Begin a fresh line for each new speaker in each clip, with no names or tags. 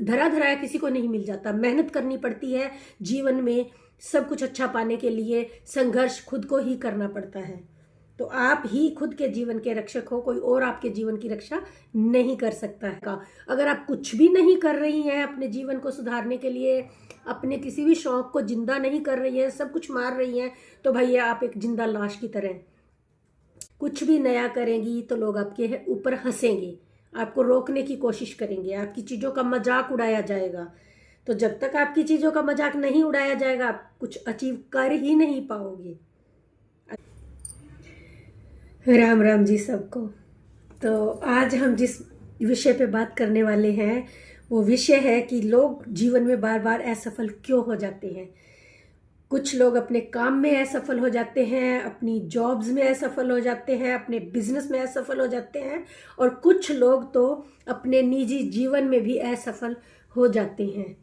धरा धराया किसी को नहीं मिल जाता, मेहनत करनी पड़ती है। जीवन में सब कुछ अच्छा पाने के लिए संघर्ष खुद को ही करना पड़ता है। तो आप ही खुद के जीवन के रक्षक हो, कोई और आपके जीवन की रक्षा नहीं कर सकता है। अगर आप कुछ भी नहीं कर रही हैं अपने जीवन को सुधारने के लिए, अपने किसी भी शौक को जिंदा नहीं कर रही है, सब कुछ मार रही हैं, तो भैया आप एक जिंदा लाश की तरह। कुछ भी नया करेंगी तो लोग आपके ऊपर हंसेंगे, आपको रोकने की कोशिश करेंगे, आपकी चीज़ों का मजाक उड़ाया जाएगा। तो जब तक आपकी चीज़ों का मजाक नहीं उड़ाया जाएगा, आप कुछ अचीव कर ही नहीं पाओगे। राम राम जी सबको। तो आज हम जिस विषय पे बात करने वाले हैं वो विषय है कि लोग जीवन में बार बार असफल क्यों हो जाते हैं। कुछ लोग अपने काम में असफल हो जाते हैं, अपनी जॉब्स में असफल हो जाते हैं, अपने बिजनेस में असफल हो जाते हैं, और कुछ लोग तो अपने निजी जीवन में भी असफल हो जाते हैं।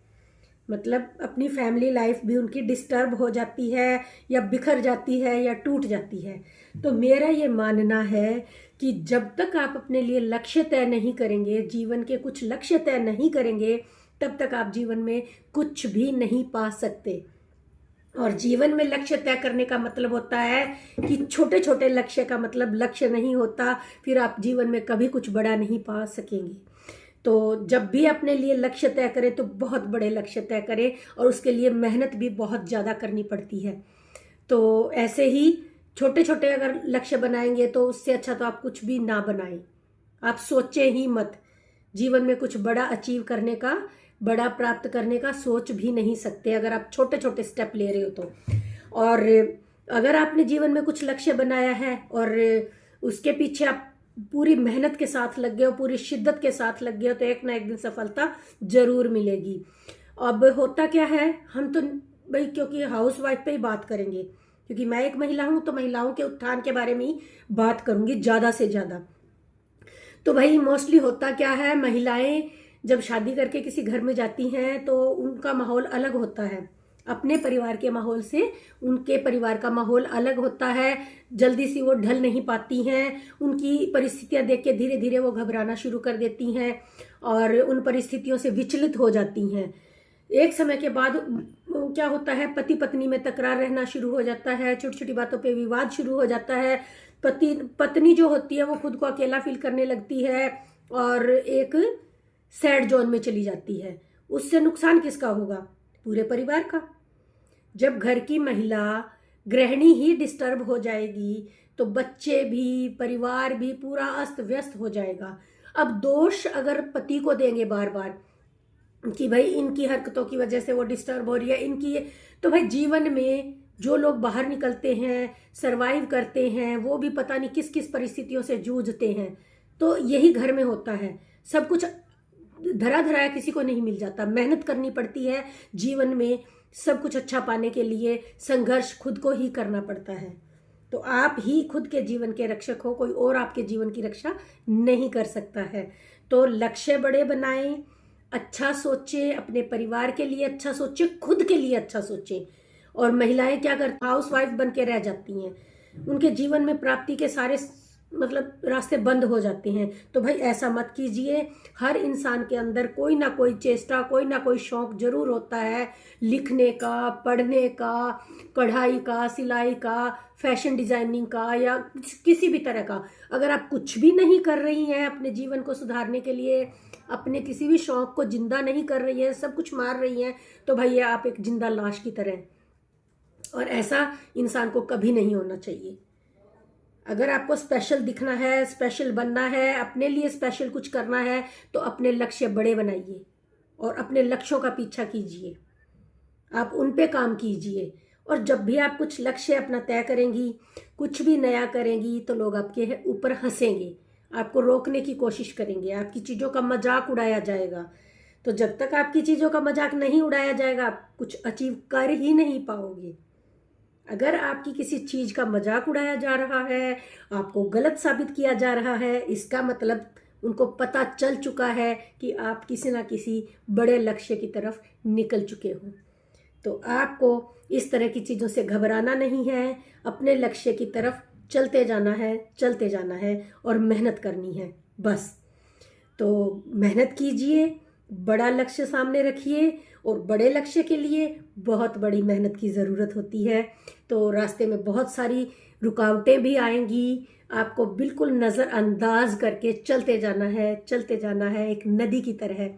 मतलब अपनी फैमिली लाइफ भी उनकी डिस्टर्ब हो जाती है, या बिखर जाती है, या टूट जाती है। तो मेरा ये मानना है कि जब तक आप अपने लिए लक्ष्य तय नहीं करेंगे, जीवन के कुछ लक्ष्य तय नहीं करेंगे, तब तक आप जीवन में कुछ भी नहीं पा सकते। और जीवन में लक्ष्य तय करने का मतलब होता है कि छोटे छोटे लक्ष्य का मतलब लक्ष्य नहीं होता, फिर आप जीवन में कभी कुछ बड़ा नहीं पा सकेंगे। तो जब भी अपने लिए लक्ष्य तय करें तो बहुत बड़े लक्ष्य तय करें, और उसके लिए मेहनत भी बहुत ज़्यादा करनी पड़ती है। तो ऐसे ही छोटे छोटे अगर लक्ष्य बनाएंगे तो उससे अच्छा तो आप कुछ भी ना बनाएं। आप सोचें ही मत, जीवन में कुछ बड़ा अचीव करने का, बड़ा प्राप्त करने का सोच भी नहीं सकते अगर आप छोटे छोटे स्टेप ले रहे हो तो। और अगर आपने जीवन में कुछ लक्ष्य बनाया है और उसके पीछे आप पूरी मेहनत के साथ लग गए हो, पूरी शिद्दत के साथ लग गए हो, तो एक ना एक दिन सफलता जरूर मिलेगी। अब होता क्या है, हम तो भाई क्योंकि हाउस वाइफ पे ही बात करेंगे, क्योंकि मैं एक महिला हूं, तो महिलाओं के उत्थान के बारे में ही बात करूंगी ज़्यादा से ज़्यादा। तो भाई मोस्टली होता क्या है, महिलाएं जब शादी करके किसी घर में जाती हैं तो उनका माहौल अलग होता है, अपने परिवार के माहौल से उनके परिवार का माहौल अलग होता है। जल्दी से वो ढल नहीं पाती हैं, उनकी परिस्थितियां देख के धीरे धीरे वो घबराना शुरू कर देती हैं और उन परिस्थितियों से विचलित हो जाती हैं। एक समय के बाद क्या होता है, पति पत्नी में तकरार रहना शुरू हो जाता है, छोटी छोटी बातों पे विवाद शुरू हो जाता है। पत्नी जो होती है वो खुद को अकेला फील करने लगती है और एक सैड जोन में चली जाती है। उससे नुकसान किसका होगा? पूरे परिवार का। जब घर की महिला गृहिणी ही डिस्टर्ब हो जाएगी तो बच्चे भी, परिवार भी पूरा अस्त व्यस्त हो जाएगा। अब दोष अगर पति को देंगे बार बार कि भाई इनकी हरकतों की वजह से वो डिस्टर्ब हो रही है, इनकी, तो भाई जीवन में जो लोग बाहर निकलते हैं, सरवाइव करते हैं, वो भी पता नहीं किस किस परिस्थितियों से जूझते हैं। तो यही घर में होता है, सब कुछ धरा धराया किसी को नहीं मिल जाता, मेहनत करनी पड़ती है। जीवन में सब कुछ अच्छा पाने के लिए संघर्ष खुद को ही करना पड़ता है। तो आप ही खुद के जीवन के रक्षक हो, कोई और आपके जीवन की रक्षा नहीं कर सकता है। तो लक्ष्य बड़े बनाएं, अच्छा सोचें, अपने परिवार के लिए अच्छा सोचें, खुद के लिए अच्छा सोचें। और महिलाएं क्या करती, हाउस वाइफ बन के रह जाती हैं, उनके जीवन में प्राप्ति के सारे मतलब रास्ते बंद हो जाते हैं। तो भाई ऐसा मत कीजिए। हर इंसान के अंदर कोई ना कोई चेष्टा, कोई ना कोई शौक जरूर होता है, लिखने का, पढ़ने का, कढ़ाई का, सिलाई का, फैशन डिजाइनिंग का, या किसी भी तरह का। अगर आप कुछ भी नहीं कर रही हैं अपने जीवन को सुधारने के लिए, अपने किसी भी शौक को जिंदा नहीं कर रही हैं, सब कुछ मार रही हैं, तो भैया आप एक जिंदा लाश की तरह। और ऐसा इंसान को कभी नहीं होना चाहिए। अगर आपको स्पेशल दिखना है, स्पेशल बनना है, अपने लिए स्पेशल कुछ करना है, तो अपने लक्ष्य बड़े बनाइए और अपने लक्ष्यों का पीछा कीजिए, आप उन पे काम कीजिए। और जब भी आप कुछ लक्ष्य अपना तय करेंगी, कुछ भी नया करेंगी, तो लोग आपके ऊपर हंसेंगे, आपको रोकने की कोशिश करेंगे, आपकी चीज़ों का मजाक उड़ाया जाएगा। तो जब तक आपकी चीज़ों का मजाक नहीं उड़ाया जाएगा, आप कुछ अचीव कर ही नहीं पाओगे। अगर आपकी किसी चीज़ का मजाक उड़ाया जा रहा है, आपको गलत साबित किया जा रहा है, इसका मतलब उनको पता चल चुका है कि आप किसी ना किसी बड़े लक्ष्य की तरफ निकल चुके हो। तो आपको इस तरह की चीज़ों से घबराना नहीं है, अपने लक्ष्य की तरफ चलते जाना है, चलते जाना है और मेहनत करनी है बस। तो मेहनत कीजिए, बड़ा लक्ष्य सामने रखिए और बड़े लक्ष्य के लिए बहुत बड़ी मेहनत की ज़रूरत होती है। तो रास्ते में बहुत सारी रुकावटें भी आएंगी, आपको बिल्कुल नज़रअंदाज करके चलते जाना है एक नदी की तरह।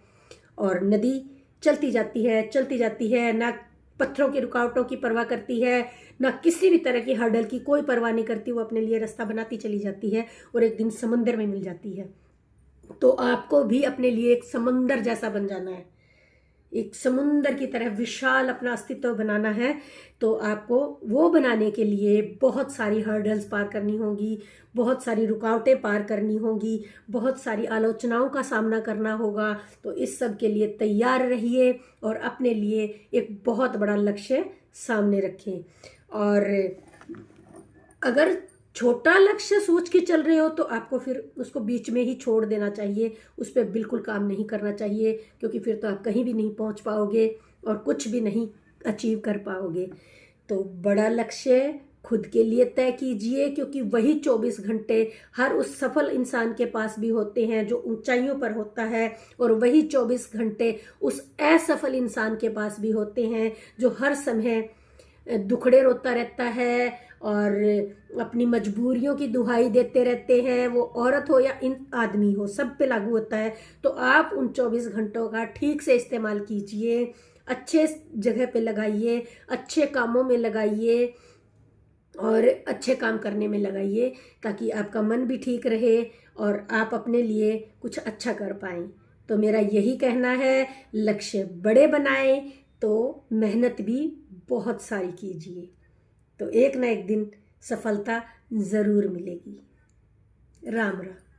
और नदी चलती जाती है, ना पत्थरों की रुकावटों की परवाह करती है, ना किसी भी तरह की हर्डल की कोई परवाह नहीं करती। वो अपने लिए रास्ता बनाती चली जाती है और एक दिन समंदर में मिल जाती है। तो आपको भी अपने लिए एक समंदर जैसा बन जाना है, एक समुंदर की तरह विशाल अपना अस्तित्व बनाना है। तो आपको वो बनाने के लिए बहुत सारी हर्डल्स पार करनी होंगी, बहुत सारी रुकावटें पार करनी होंगी, बहुत सारी आलोचनाओं का सामना करना होगा। तो इस सब के लिए तैयार रहिए और अपने लिए एक बहुत बड़ा लक्ष्य सामने रखें। और अगर छोटा लक्ष्य सोच के चल रहे हो तो आपको फिर उसको बीच में ही छोड़ देना चाहिए, उस पर बिल्कुल काम नहीं करना चाहिए, क्योंकि फिर तो आप कहीं भी नहीं पहुंच पाओगे और कुछ भी नहीं अचीव कर पाओगे। तो बड़ा लक्ष्य खुद के लिए तय कीजिए, क्योंकि वही 24 घंटे हर उस सफल इंसान के पास भी होते हैं जो ऊंचाइयों पर होता है, और वही 24 घंटे उस असफल इंसान के पास भी होते हैं जो हर समय दुखड़े रोता रहता है और अपनी मजबूरियों की दुहाई देते रहते हैं। वो औरत हो या इन आदमी हो, सब पे लागू होता है। तो आप उन 24 घंटों का ठीक से इस्तेमाल कीजिए, अच्छे जगह पे लगाइए, अच्छे कामों में लगाइए और अच्छे काम करने में लगाइए, ताकि आपका मन भी ठीक रहे और आप अपने लिए कुछ अच्छा कर पाएं। तो मेरा यही कहना है, लक्ष्य बड़े बनाएं तो मेहनत भी बहुत सारी कीजिए, तो एक ना एक दिन सफलता ज़रूर मिलेगी। राम राम।